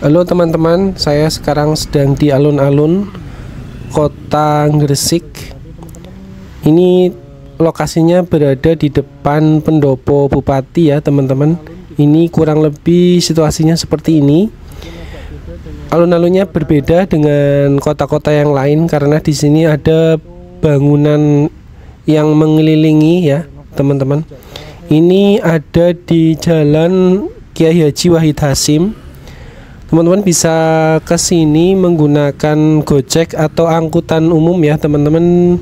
Halo teman-teman, saya sekarang sedang di alun-alun Kota Gresik. Ini lokasinya berada di depan pendopo Bupati ya teman-teman. Ini kurang lebih situasinya seperti ini. Alun-alunnya berbeda dengan kota-kota yang lain karena di sini ada bangunan yang mengelilingi ya teman-teman. Ini ada di Jalan Kiai Haji Wahid Hasyim. Teman-teman bisa ke sini menggunakan Gojek atau angkutan umum ya teman-teman.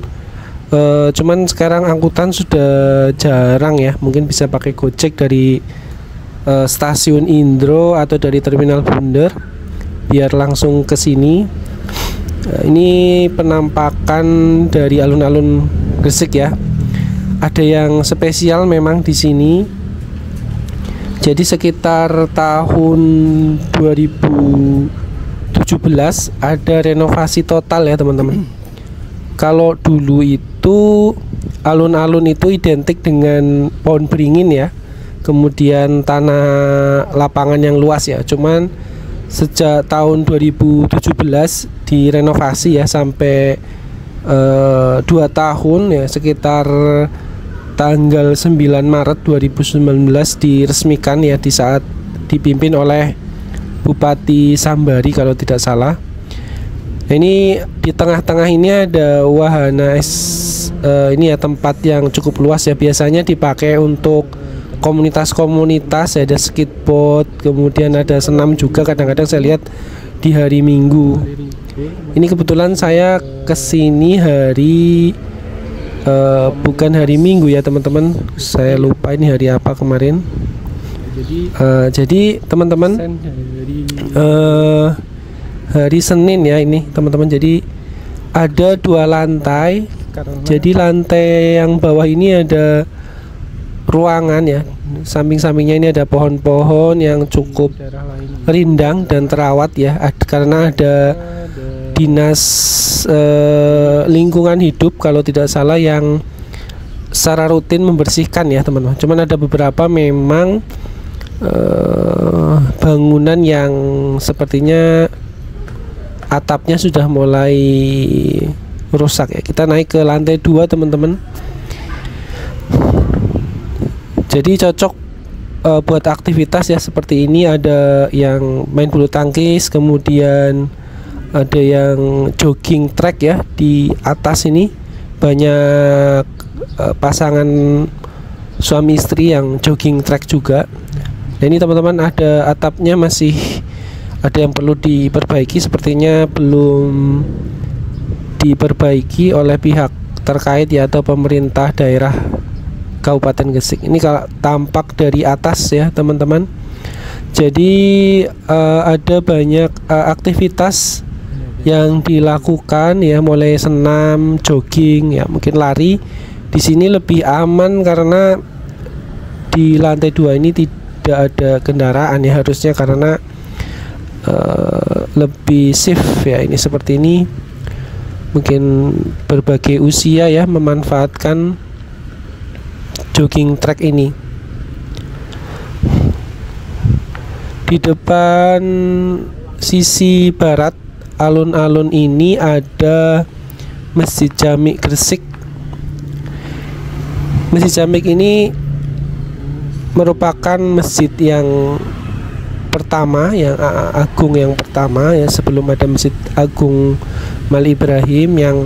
Cuman sekarang angkutan sudah jarang ya, mungkin bisa pakai Gojek dari stasiun Indro atau dari Terminal Bunder biar langsung ke sini. Ini penampakan dari alun-alun Gresik ya. Ada yang spesial memang di sini. Jadi sekitar tahun 2017 ada renovasi total ya teman-teman. Kalau dulu itu alun-alun itu identik dengan pohon beringin ya. Kemudian tanah lapangan yang luas ya. Cuman sejak tahun 2017 direnovasi ya sampai 2 tahun ya, sekitar tanggal 9 Maret 2019 diresmikan ya, di saat dipimpin oleh Bupati Sambari kalau tidak salah. Nah, ini di tengah-tengah ini ada wahana ini ya, tempat yang cukup luas ya, biasanya dipakai untuk komunitas-komunitas ya, ada skateboard, kemudian ada senam juga kadang-kadang saya lihat di hari Minggu. Ini kebetulan saya kesini hari bukan hari Minggu ya teman-teman, saya lupa ini hari apa kemarin. Jadi teman-teman hari Senin ya ini teman-teman. Jadi ada 2 lantai. Jadi lantai yang bawah ini ada ruangan ya, samping-sampingnya ini ada pohon-pohon yang cukup rindang dan terawat ya, karena ada dinas lingkungan hidup kalau tidak salah yang secara rutin membersihkan ya teman-teman. Cuman ada beberapa memang bangunan yang sepertinya atapnya sudah mulai rusak ya. Kita naik ke lantai 2 teman-teman. Jadi cocok buat aktivitas ya seperti ini. Ada yang main bulu tangkis, kemudian ada yang jogging track ya di atas ini. Banyak pasangan suami istri yang jogging track juga. Nah, ini teman-teman ada atapnya masih ada yang perlu diperbaiki, sepertinya belum diperbaiki oleh pihak terkait ya atau pemerintah daerah Kabupaten Gresik. Ini kalau tampak dari atas ya teman-teman. Jadi ada banyak aktivitas yang dilakukan ya, mulai senam, jogging ya, mungkin lari. Di sini lebih aman karena di lantai 2 ini tidak ada kendaraan ya harusnya, karena lebih safe ya. Ini seperti ini, mungkin berbagai usia ya memanfaatkan jogging track ini. Di depan sisi barat alun-alun ini ada Masjid Jami Gresik. Masjid Jami ini merupakan masjid yang pertama, yang agung yang pertama ya, sebelum ada Masjid Agung Mali Ibrahim yang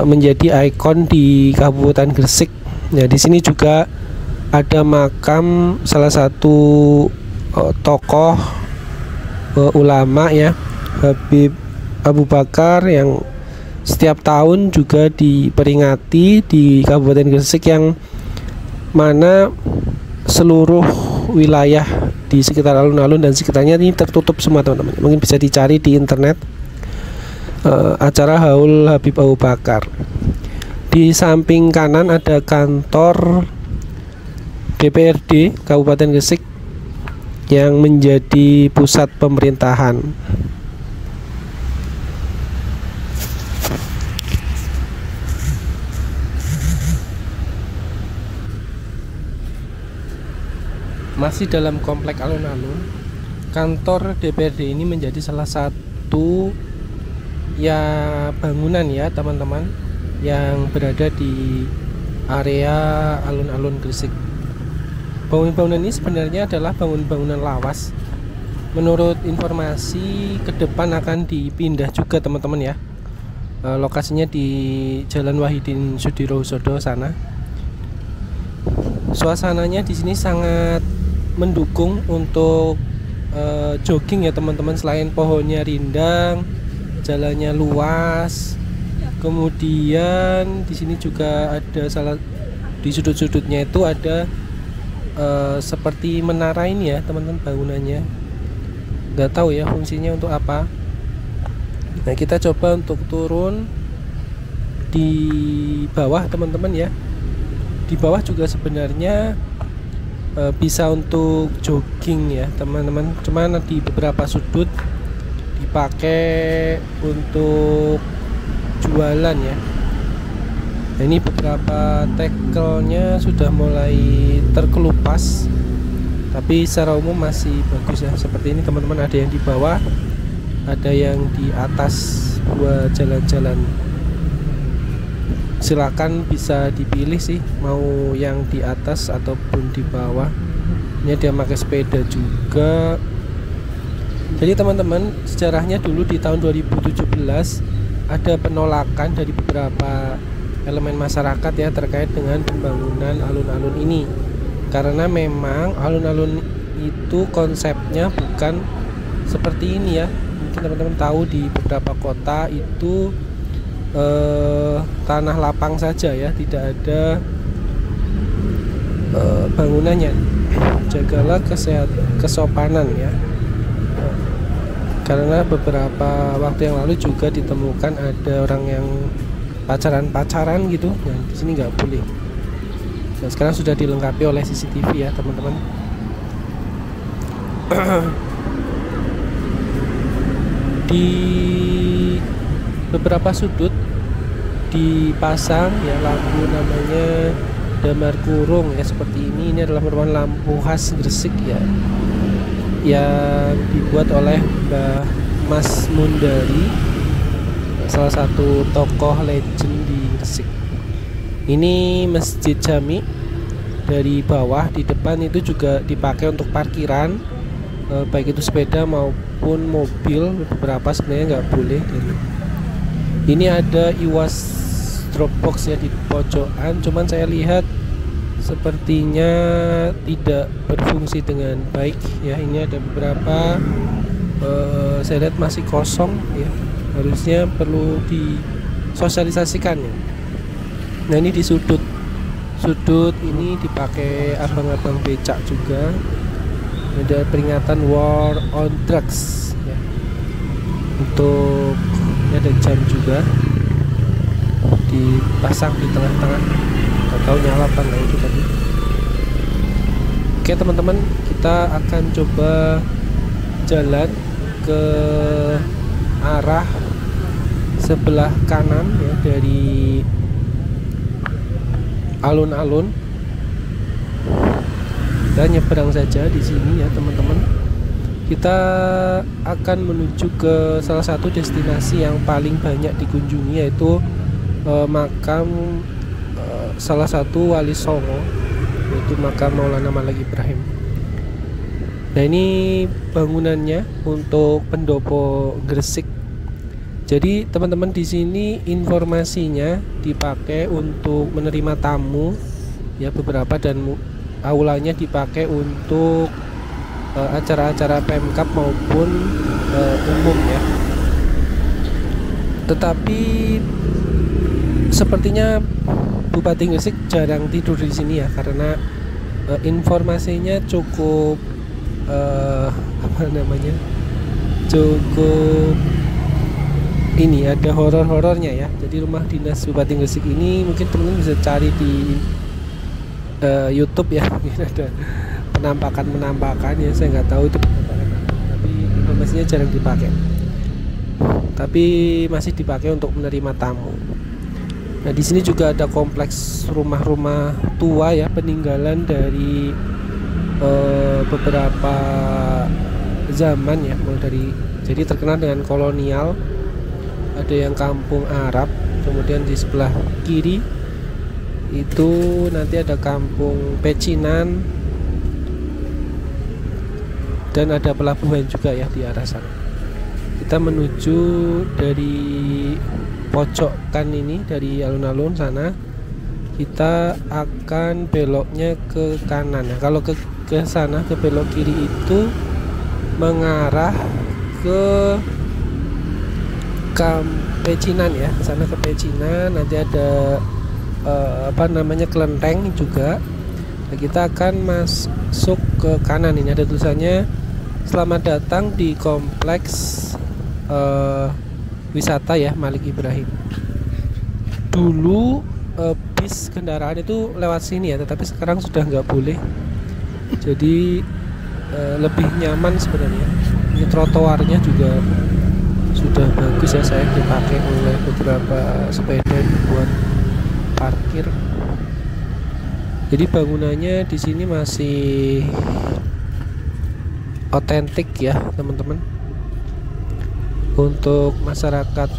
menjadi ikon di Kabupaten Gresik. Ya, di sini juga ada makam salah satu tokoh ulama ya, Habib Abu Bakar, yang setiap tahun juga diperingati di Kabupaten Gresik, yang mana seluruh wilayah di sekitar alun-alun dan sekitarnya ini tertutup semua teman-teman. Mungkin bisa dicari di internet acara Haul Habib Abu Bakar. Di samping kanan ada kantor DPRD Kabupaten Gresik yang menjadi pusat pemerintahan. Masih dalam komplek alun-alun, kantor DPRD ini menjadi salah satu ya bangunan ya teman-teman yang berada di area alun-alun Gresik. Bangunan-bangunan ini sebenarnya adalah bangunan-bangunan lawas. Menurut informasi ke depan akan dipindah juga teman-teman ya. Lokasinya di Jalan Wahidin Sudirohusodo sana. Suasananya di sini sangat mendukung untuk jogging ya teman-teman. Selain pohonnya rindang, jalannya luas, kemudian di sini juga ada di sudut-sudutnya itu ada seperti menara ini ya teman-teman bangunannya. Nggak tahu ya fungsinya untuk apa. Nah, kita coba untuk turun di bawah teman-teman ya. Di bawah juga sebenarnya bisa untuk jogging ya teman-teman, cuman di beberapa sudut dipakai untuk jualan ya. Nah, ini beberapa tackle-nya sudah mulai terkelupas, tapi secara umum masih bagus ya. Seperti ini teman-teman, ada yang di bawah, ada yang di atas buat jalan-jalan. Silakan bisa dipilih sih mau yang di atas ataupun di bawah. Ini dia pakai sepeda juga. Jadi teman-teman, sejarahnya dulu di tahun 2017 ada penolakan dari beberapa elemen masyarakat ya terkait dengan pembangunan alun-alun ini, karena memang alun-alun itu konsepnya bukan seperti ini ya. Mungkin teman-teman tahu di beberapa kota itu tanah lapang saja ya, tidak ada bangunannya. Jagalah kesopanan ya. Karena beberapa waktu yang lalu juga ditemukan ada orang yang pacaran gitu. Nah, di sini nggak boleh. Nah, sekarang sudah dilengkapi oleh CCTV ya teman-teman. Di beberapa sudut dipasang ya lampu namanya damar kurung ya, seperti ini. Ini adalah merupakan lampu khas Gresik ya, yang dibuat oleh Mbah Mas Mundari, salah satu tokoh legend di Gresik. Ini Masjid Jami. Dari bawah di depan itu juga dipakai untuk parkiran, baik itu sepeda maupun mobil. Beberapa sebenarnya nggak boleh. Ini ada iwas Dropbox ya di pojokan, cuman saya lihat sepertinya tidak berfungsi dengan baik ya. Ini ada beberapa saya lihat masih kosong ya, harusnya perlu disosialisasikan ya. Nah, ini di sudut ini dipakai abang-abang becak juga. Ada peringatan War on Drugs ya. Untuk ini ada jam juga dipasang di tengah-tengah. Nggak tahu nyala apa enggak itu tadi. Oke teman-teman, kita akan coba jalan ke arah sebelah kanan ya dari alun-alun. Dan nyebrang saja di sini ya teman-teman. Kita akan menuju ke salah satu destinasi yang paling banyak dikunjungi, yaitu makam salah satu wali Songo, yaitu makam Maulana Malik Ibrahim. Nah, ini bangunannya untuk pendopo Gresik. Jadi teman-teman, di sini informasinya dipakai untuk menerima tamu ya beberapa, dan aulanya dipakai untuk acara-acara Pemkab maupun umum ya. Tetapi sepertinya Bupati Gresik jarang tidur di sini ya, karena informasinya cukup cukup ini, ada horor-horornya ya. Jadi rumah dinas Bupati Gresik ini mungkin teman-teman bisa cari di YouTube ya, mungkin ada penampakan ya. Saya nggak tahu itu penampakan apa, tapi informasinya jarang dipakai. Tapi masih dipakai untuk menerima tamu. Nah, di sini juga ada kompleks rumah-rumah tua ya, peninggalan dari beberapa zaman ya, mulai dari, jadi terkenal dengan kolonial. Ada yang kampung Arab, kemudian di sebelah kiri itu nanti ada kampung Pecinan, dan ada pelabuhan juga ya di arah sana. Kita menuju dari pojokan ini, dari alun-alun sana kita akan beloknya ke kanan ya. Kalau ke sana, ke belok kiri itu mengarah ke Pecinan ya, ke sana ke Pecinan. Nanti ada kelenteng juga. Nah, kita akan masuk ke kanan. Ini ada tulisannya selamat datang di kompleks wisata ya Malik Ibrahim. Dulu bis kendaraan itu lewat sini ya, tetapi sekarang sudah nggak boleh. Jadi lebih nyaman sebenarnya. Ini trotoarnya juga sudah bagus ya, saya dipakai oleh beberapa sepeda buat parkir. Jadi bangunannya di sini masih otentik ya teman-teman. Untuk masyarakat,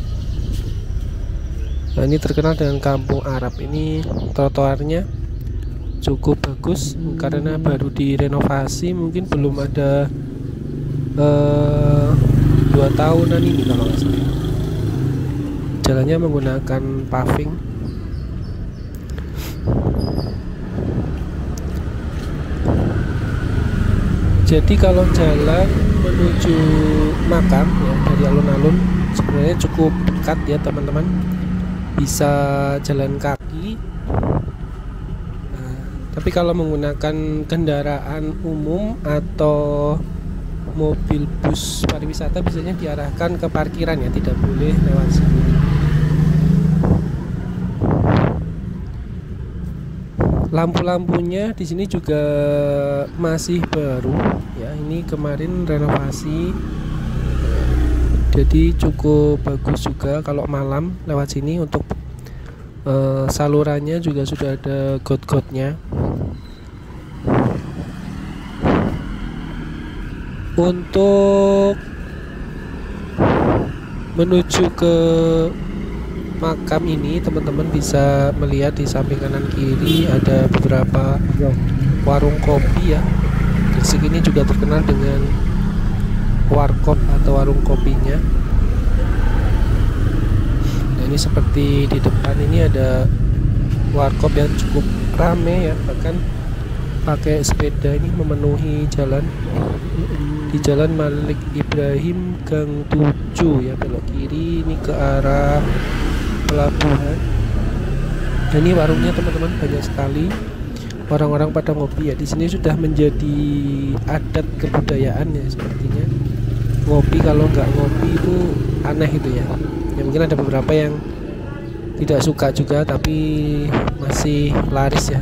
nah ini terkenal dengan kampung Arab. Ini trotoarnya cukup bagus karena baru direnovasi, mungkin belum ada 2 tahunan ini kalau nggak salah. Jalannya menggunakan paving. Jadi kalau jalan menuju makam ya dari alun-alun sebenarnya cukup dekat ya teman-teman, bisa jalan kaki. Nah, tapi kalau menggunakan kendaraan umum atau mobil bus pariwisata biasanya diarahkan ke parkiran ya, tidak boleh lewat sini. Lampu-lampunya di sini juga masih baru ya, ini kemarin renovasi, jadi cukup bagus juga kalau malam lewat sini. Untuk salurannya juga sudah ada got-gotnya. Untuk menuju ke makam ini teman-teman bisa melihat di samping kanan kiri ada beberapa warung kopi ya. Gresik ini juga terkenal dengan warkop atau warung kopinya. Nah, ini seperti di depan ini ada warkop yang cukup rame ya, bahkan pakai sepeda ini memenuhi jalan. Di Jalan Malik Ibrahim Gang 7 ya, belok kiri ini ke arah pelabuhan. Dan ini warungnya teman-teman banyak sekali, orang-orang pada ngopi ya. Di sini sudah menjadi adat kebudayaan ya sepertinya. Ngopi, kalau nggak ngopi itu aneh itu ya. Ya mungkin ada beberapa yang tidak suka juga, tapi masih laris ya.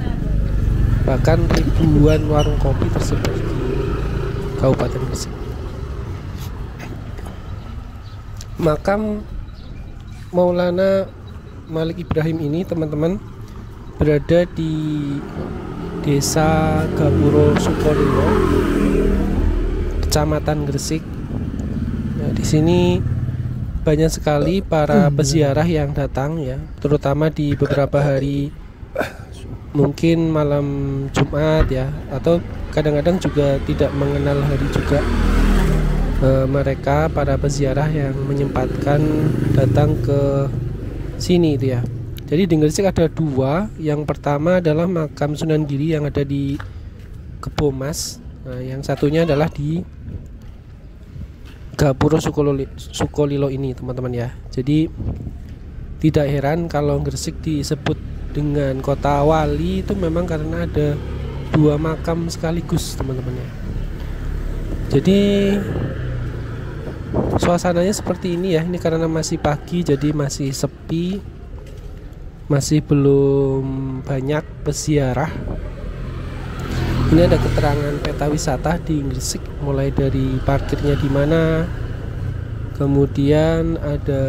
Bahkan ribuan warung kopi tersebar di Kabupaten Gresik. Makam Maulana Malik Ibrahim ini teman-teman berada di Desa Gapuro Sukolilo, Kecamatan Gresik. Nah, di sini banyak sekali para peziarah yang datang ya, terutama di beberapa hari, mungkin malam Jumat ya, atau kadang-kadang juga tidak mengenal hari juga. Mereka para peziarah yang menyempatkan datang ke sini itu ya. Jadi di Gresik ada 2. Yang pertama adalah makam Sunan Giri yang ada di Kebomas. Nah, yang satunya adalah di Gapuro Sukolilo ini teman-teman ya. Jadi tidak heran kalau Gresik disebut dengan kota wali, itu memang karena ada 2 makam sekaligus teman-teman ya. Jadi suasananya seperti ini ya. Ini karena masih pagi jadi masih sepi, masih belum banyak peziarah. Ini ada keterangan peta wisata di Gresik, mulai dari parkirnya di mana, kemudian ada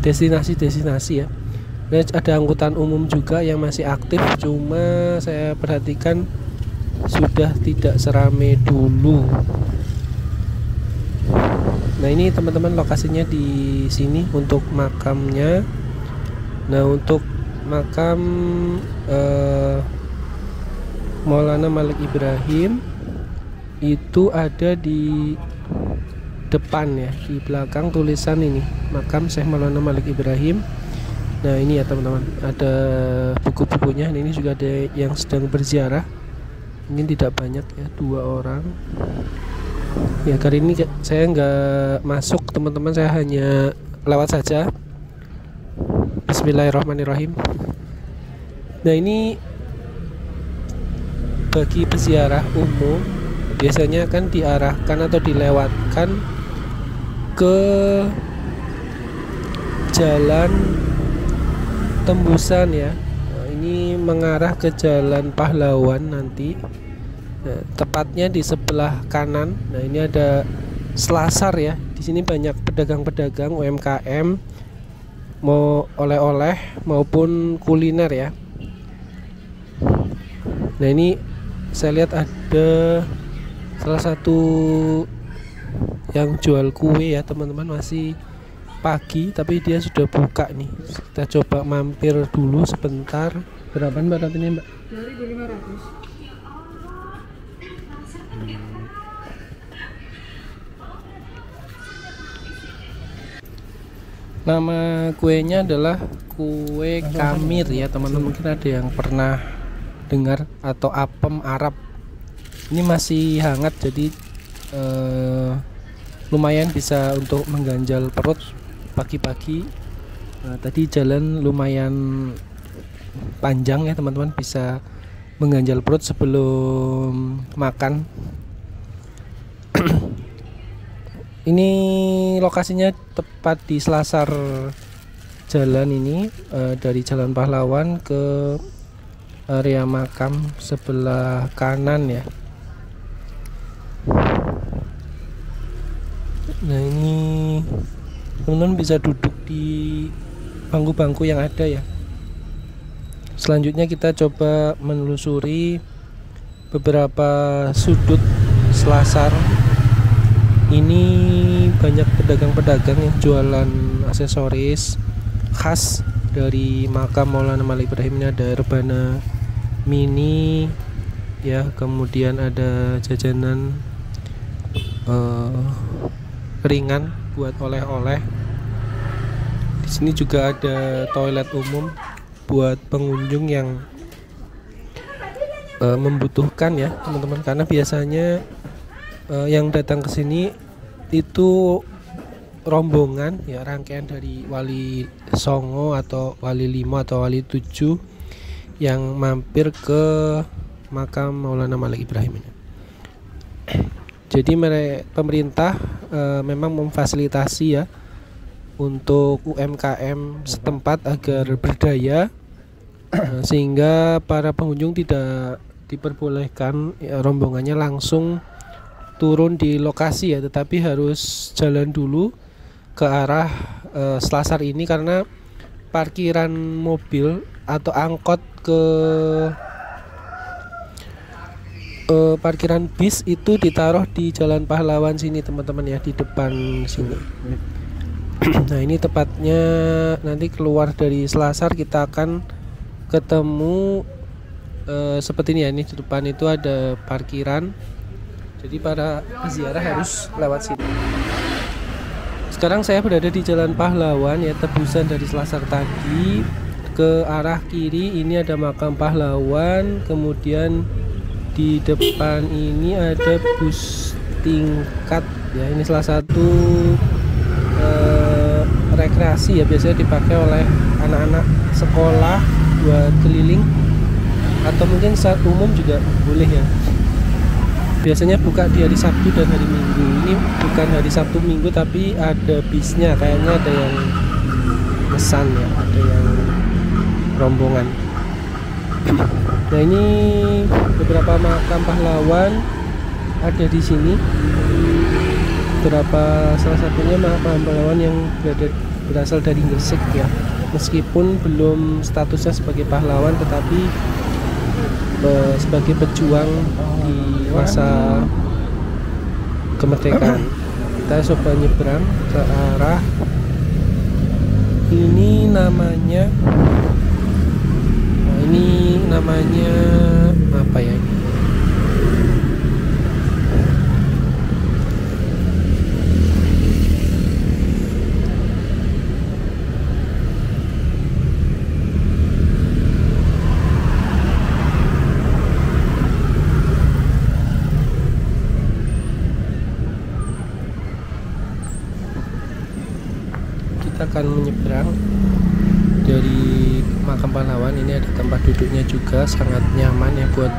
destinasi-destinasi ya. Nah, ada angkutan umum juga yang masih aktif, cuma saya perhatikan sudah tidak serame dulu. Nah, ini teman-teman lokasinya di sini untuk makamnya. Nah, untuk makam Maulana Malik Ibrahim itu ada di depan ya, di belakang tulisan ini makam Syekh Maulana Malik Ibrahim. Nah, ini ya teman-teman, ada buku-bukunya. Ini juga ada yang sedang berziarah. Ini tidak banyak ya, 2 orang ya. Kali ini saya nggak masuk teman-teman, saya hanya lewat saja. Bismillahirrahmanirrahim. Nah, ini bagi peziarah umum biasanya kan diarahkan atau dilewatkan ke jalan tembusan ya. Nah, ini mengarah ke Jalan Pahlawan nanti. Nah, tepatnya di sebelah kanan. Nah, ini ada selasar ya. Di sini banyak pedagang-pedagang UMKM, mau oleh-oleh maupun kuliner ya. Nah, ini saya lihat ada salah satu yang jual kue ya teman-teman, masih pagi tapi dia sudah buka nih. Kita coba mampir dulu sebentar. Berapaan Mbak ini Mbak? 2.500. Nama kuenya adalah kue kamir ya teman-teman. Mungkin ada yang pernah dengar, atau apem Arab. Ini masih hangat, jadi lumayan bisa untuk mengganjal perut pagi-pagi. Nah, tadi jalan lumayan panjang ya teman-teman, bisa mengganjal perut sebelum makan. Ini lokasinya tepat di selasar jalan ini, dari Jalan Pahlawan ke area makam sebelah kanan ya. Nah, ini teman-teman bisa duduk di bangku-bangku yang ada ya. Selanjutnya kita coba menelusuri beberapa sudut selasar. Ini banyak pedagang-pedagang yang jualan aksesoris khas dari makam Maulana Malik Ibrahim. Ini ada rebana mini ya, kemudian ada jajanan ringan buat oleh-oleh. Di sini juga ada toilet umum buat pengunjung yang membutuhkan ya teman-teman, karena biasanya yang datang ke sini itu rombongan ya, rangkaian dari Wali Songo atau Wali Limo atau Wali 7 yang mampir ke makam Maulana Malik Ibrahim ini. Jadi pemerintah memang memfasilitasi ya untuk UMKM setempat agar berdaya, sehingga para pengunjung tidak diperbolehkan ya, rombongannya langsung turun di lokasi ya, tetapi harus jalan dulu ke arah selasar ini, karena parkiran mobil atau angkot ke parkiran bis itu ditaruh di Jalan Pahlawan sini teman-teman ya, di depan sini. Nah, ini tepatnya nanti keluar dari selasar kita akan ketemu seperti ini ya. Ini di depan itu ada parkiran, jadi para peziarah harus lewat sini. Sekarang saya berada di Jalan Pahlawan ya, tebusan dari selasar tadi. Ke arah kiri ini ada makam pahlawan, kemudian di depan ini ada bus tingkat ya. Ini salah satu rekreasi ya, biasanya dipakai oleh anak-anak sekolah buat keliling, atau mungkin saat umum juga boleh ya. Biasanya buka di hari Sabtu dan hari Minggu. Ini bukan hari Sabtu Minggu tapi ada bisnya, kayaknya ada yang pesan ya, ada yang rombongan. Nah, ini beberapa makam pahlawan ada di sini. Beberapa, salah satunya makam pahlawan yang berasal dari Gresik ya. Meskipun belum statusnya sebagai pahlawan, tetapi sebagai pejuang di masa kemerdekaan. Kita coba nyebrang ke arah ini namanya, nah ini namanya apa ya ini? Kita akan menyeberang dari makam pahlawan. Ini ada tempat duduknya juga, sangat nyaman ya buat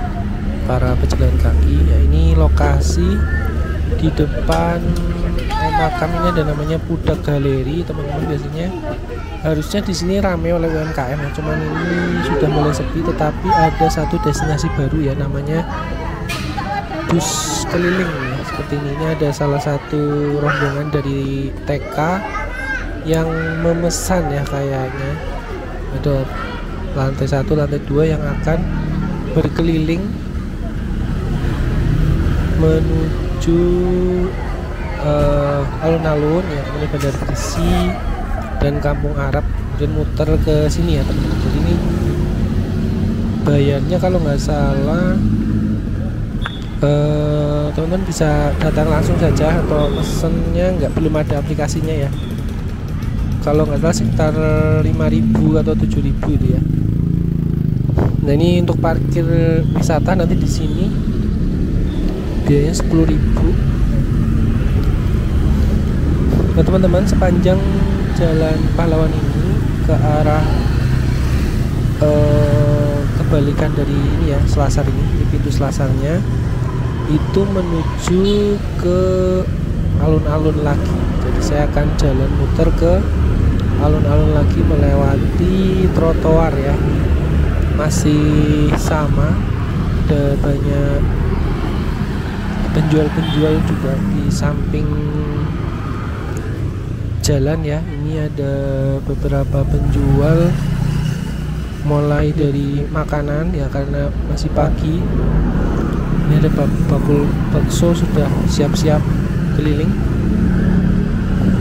para pejalan kaki ya. Ini lokasi di depan makam. Ini ada namanya Pudak Galeri teman-teman. Biasanya harusnya di sini ramai oleh UMKM ya, cuman ini sudah mulai sepi. Tetapi ada satu destinasi baru ya, namanya bus keliling ya, seperti ini. Ini ada salah satu rombongan dari TK yang memesan ya, kayaknya ada lantai 1, lantai 2 yang akan berkeliling menuju alun-alun ya, kemudian Bandar Gresik dan Kampung Arab, kemudian muter ke sini ya teman-teman. Jadi ini bayarnya kalau nggak salah teman-teman bisa datang langsung saja atau pesennya belum ada aplikasinya ya. Kalau nggak salah sekitar 5.000 atau 7.000 itu ya. Nah ini untuk parkir wisata nanti di sini biayanya 10.000. Nah teman-teman, sepanjang jalan pahlawan ini ke arah kebalikan dari ini ya, Selasar ini pintu Selasarnya itu menuju ke alun-alun lagi. Jadi saya akan jalan muter ke alun-alun lagi melewati trotoar ya, masih sama, ada banyak penjual-penjual juga di samping jalan ya. Ini ada beberapa penjual mulai dari makanan ya, karena masih pagi. Ini ada bakul bakso sudah siap-siap keliling.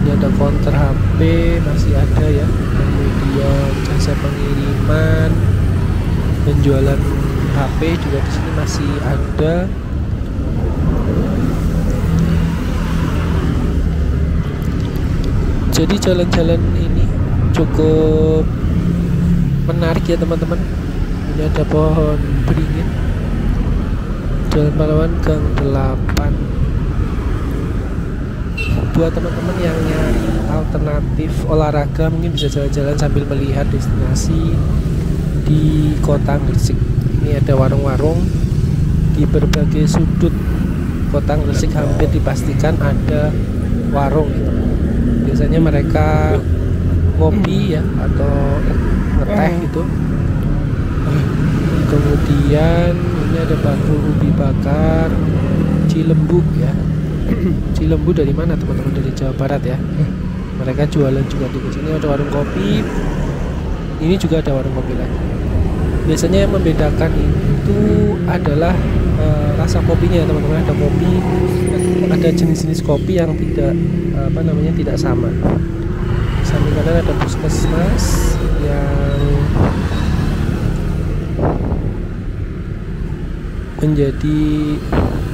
Ini ada counter HP masih ada ya, kemudian jasa pengiriman, penjualan HP juga di sini masih ada. Jadi jalan-jalan ini cukup menarik ya teman-teman. Ini ada pohon beringin, Jalan Pahlawan Gang 8. Buat teman-teman yang nyari alternatif olahraga, mungkin bisa jalan-jalan sambil melihat destinasi di kota Gresik. Ini ada warung-warung di berbagai sudut kota Gresik, hampir dipastikan ada warung gitu. Biasanya mereka ngopi ya atau ngeteh gitu. Kemudian ini ada bakul ubi bakar Cilembu ya. Cilembu dari mana teman-teman? Dari Jawa Barat ya. Mereka jualan juga di sini. Ada warung kopi. Ini juga ada warung kopi lagi. Biasanya yang membedakan itu adalah rasa kopinya teman-teman. Ada kopi, ada jenis-jenis kopi yang tidak tidak sama. Di samping kanan ada puskesmas yang menjadi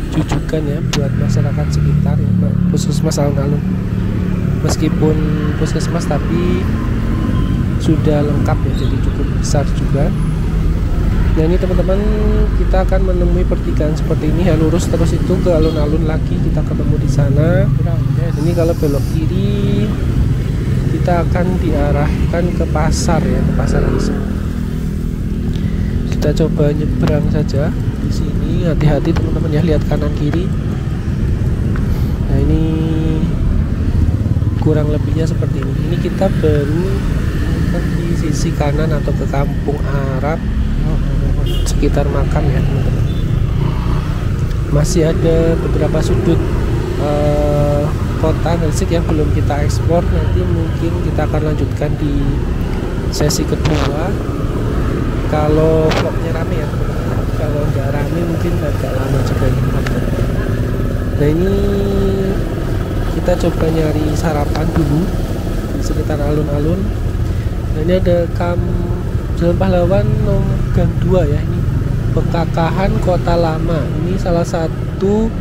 jujukan ya buat masyarakat sekitar ya, puskesmas alun-alun. Meskipun puskesmas tapi sudah lengkap ya, jadi cukup besar juga. Nah ini teman-teman, kita akan menemui pertigaan seperti ini ya, lurus terus itu ke alun-alun lagi, kita ketemu di sana. Ini kalau belok kiri kita akan diarahkan ke pasar ya, ke pasar Gresik. Kita coba nyebrang saja di sini, hati-hati teman-teman ya, lihat kanan kiri. Nah ini kurang lebihnya seperti ini. Ini kita baru di sisi kanan atau ke Kampung Arab, sekitar makam ya teman-teman. Masih ada beberapa sudut kota Gresik yang belum kita eksplor. Nanti mungkin kita akan lanjutkan di sesi kedua kalau vlognya rame ya teman-teman. Kalau nggak rame mungkin agak lama juga ini. Nah ini kita coba nyari sarapan dulu di sekitar alun-alun. Nah ini ada Jalan Pahlawan Gang 2 ya, ini Pekakahan Kota Lama. Ini salah satu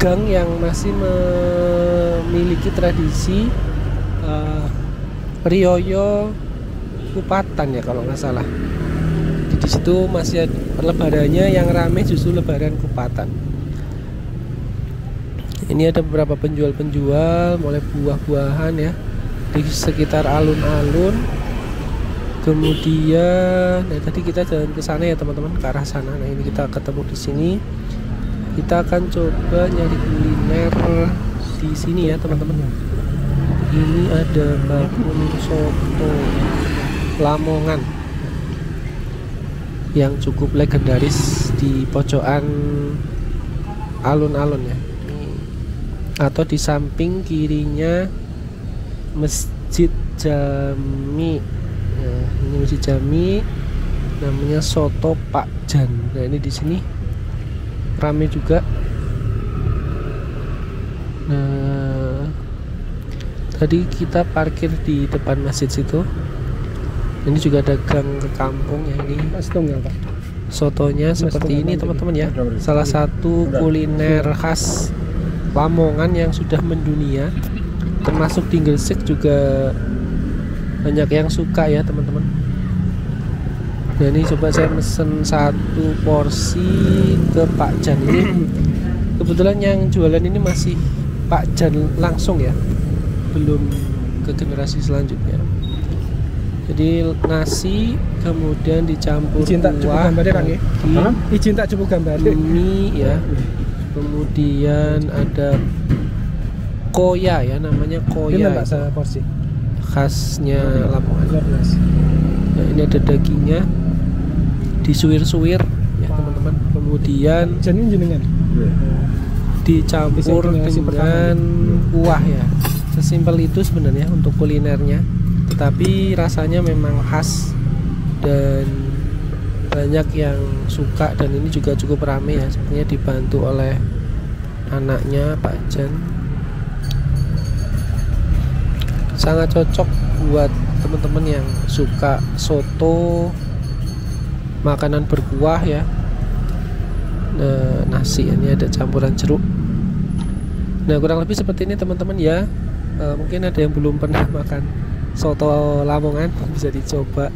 gang yang masih memiliki tradisi Rioyo Kupatan ya kalau nggak salah. Di situ masih ada lebarannya, yang rame justru lebaran Kupatan. Ini ada beberapa penjual-penjual, mulai buah-buahan ya di sekitar alun-alun. Kemudian, nah tadi kita jalan ke sana ya teman-teman, ke arah sana. Nah ini kita ketemu di sini. Kita akan coba nyari kuliner di sini ya teman-teman. Ini ada bakul soto Lamongan yang cukup legendaris di pojokan alun-alun ya. Atau di samping kirinya Masjid Jami. Nah, ini Masjid Jami, namanya Soto Pak Jan. Nah ini di sini rame juga. Nah tadi kita parkir di depan masjid situ. Ini juga ada gang ke kampung ya. Ini sotonya seperti ini teman-teman ya. Salah satu kuliner khas Lamongan yang sudah mendunia, termasuk di Gresik juga banyak yang suka ya teman-teman. Nah ini coba saya mesen satu porsi ke Pak Jan. Ini kebetulan yang jualan ini masih Pak Jan langsung ya, belum ke generasi selanjutnya. Jadi nasi kemudian dicampur kuah, izin tak cukup gambar mie ya. Kemudian ada koya ya, namanya koya porsi khasnya Lamongan. Nah ini ada dagingnya disuir-suir ya teman-teman. Kemudian dicampur dengan kuah ya. Sesimpel itu sebenarnya untuk kulinernya, tetapi rasanya memang khas dan banyak yang suka. Dan ini juga cukup ramai ya, sebenarnya dibantu oleh anaknya Pak Jan. Sangat cocok buat teman-teman yang suka soto, makanan berkuah ya. Nah, nasi ini ada campuran jeruk. Nah kurang lebih seperti ini teman-teman ya. Mungkin ada yang belum pernah makan soto Lamongan, bisa dicoba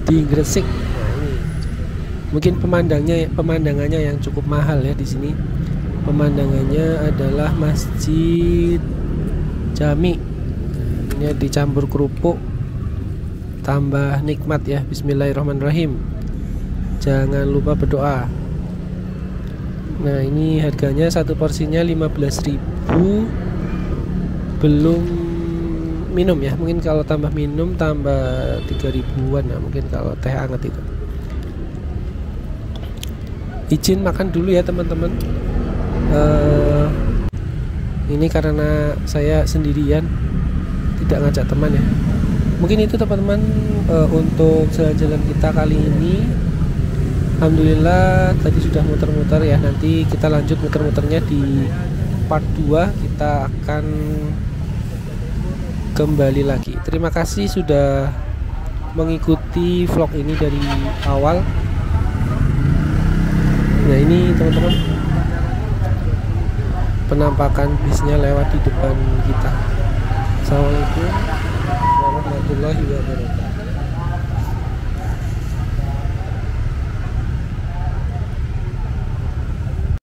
di Gresik. Nah ini mungkin pemandangannya yang cukup mahal ya di sini. Pemandangannya adalah Masjid Jami. Ini dicampur kerupuk, tambah nikmat ya. Bismillahirrahmanirrahim. Jangan lupa berdoa. Nah ini harganya satu porsinya 15.000, belum minum ya. Mungkin kalau tambah minum tambah 3.000-an ya, mungkin kalau teh hangat itu. Izin makan dulu ya teman-teman. Ini karena saya sendirian, tidak ngajak teman ya. Mungkin itu teman-teman untuk jalan-jalan kita kali ini. Alhamdulillah tadi sudah muter-muter ya. Nanti kita lanjut muter-muternya di part 2. Kita akan kembali lagi. Terima kasih sudah mengikuti vlog ini dari awal. Nah ini teman-teman, penampakan bisnya lewat di depan kita. Assalamualaikum warahmatullahi wabarakatuh.